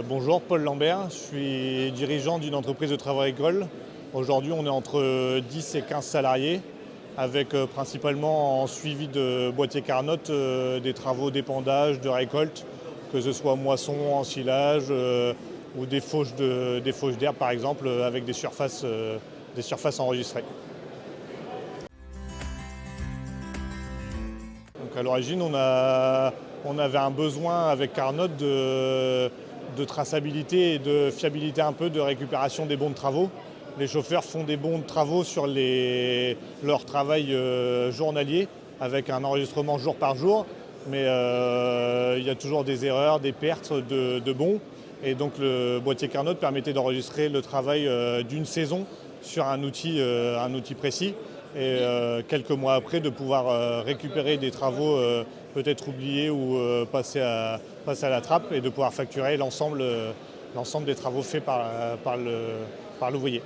Bonjour, Paul Lambert, je suis dirigeant d'une entreprise de travaux agricoles. Aujourd'hui, on est entre 10 et 15 salariés, avec principalement en suivi de boîtiers Carnot des travaux d'épandage, de récolte, que ce soit moisson, ensilage ou des fauches d'herbe par exemple, avec des surfaces enregistrées. Donc à l'origine, on avait un besoin avec Carnot de traçabilité et de fiabilité un peu de récupération des bons de travaux. Les chauffeurs font des bons de travaux sur leur travail journalier avec un enregistrement jour par jour, mais il y a toujours des erreurs, des pertes de bons. Et donc le boîtier Carnot permettait d'enregistrer le travail d'une saison sur un outil précis et quelques mois après de pouvoir récupérer des travaux peut-être oubliés ou passer à la trappe et de pouvoir facturer l'ensemble des travaux faits par l'ouvrier.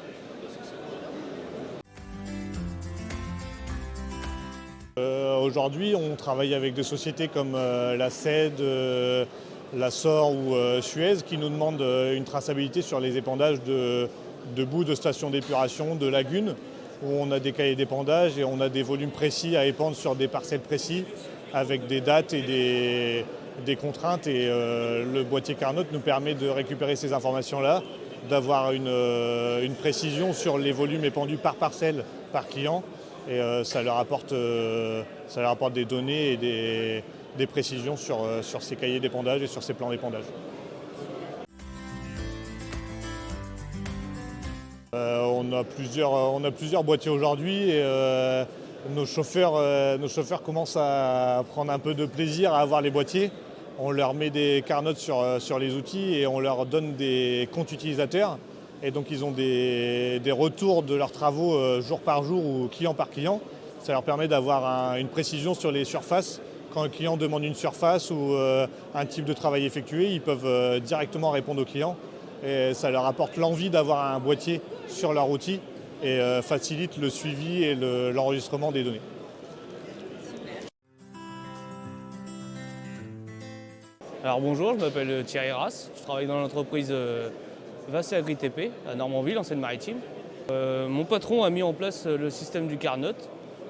Aujourd'hui, on travaille avec des sociétés comme la CED, la SOR ou Suez qui nous demandent une traçabilité sur les épandages de boues de stations d'épuration, de lagunes, où on a des cahiers d'épandage et on a des volumes précis à épandre sur des parcelles précis avec des dates et des contraintes. Et le boîtier Carnot nous permet de récupérer ces informations-là, d'avoir une précision sur les volumes épandus par parcelle, par client. Et ça leur apporte des données et des précisions sur ces cahiers d'épandage et sur ces plans d'épandage. On a plusieurs boîtiers aujourd'hui et nos chauffeurs commencent à prendre un peu de plaisir à avoir les boîtiers. On leur met des Carnot sur les outils et on leur donne des comptes utilisateurs. Et donc ils ont des retours de leurs travaux jour par jour ou client par client. Ça leur permet d'avoir une précision sur les surfaces. Quand un client demande une surface ou un type de travail effectué, ils peuvent directement répondre au client. Et ça leur apporte l'envie d'avoir un boîtier sur leur outil et facilite le suivi et l'enregistrement des données. Alors bonjour, je m'appelle Thierry Rass, je travaille dans l'entreprise Vassé Agri TP à Normandville, en Seine-Maritime. Mon patron a mis en place le système du Carnot.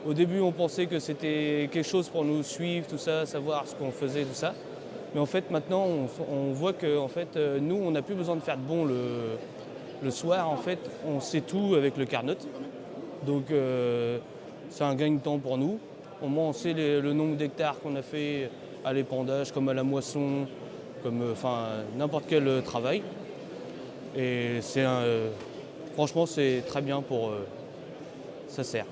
Au début, on pensait que c'était quelque chose pour nous suivre, tout ça, savoir ce qu'on faisait, tout ça. Mais en fait, maintenant, on voit que nous, on n'a plus besoin de faire de bons le soir. En fait, on sait tout avec le Carnot. Donc, c'est un gain de temps pour nous. Au moins, on sait le nombre d'hectares qu'on a fait à l'épandage, comme à la moisson, comme n'importe quel travail. Et franchement, c'est très bien ça sert.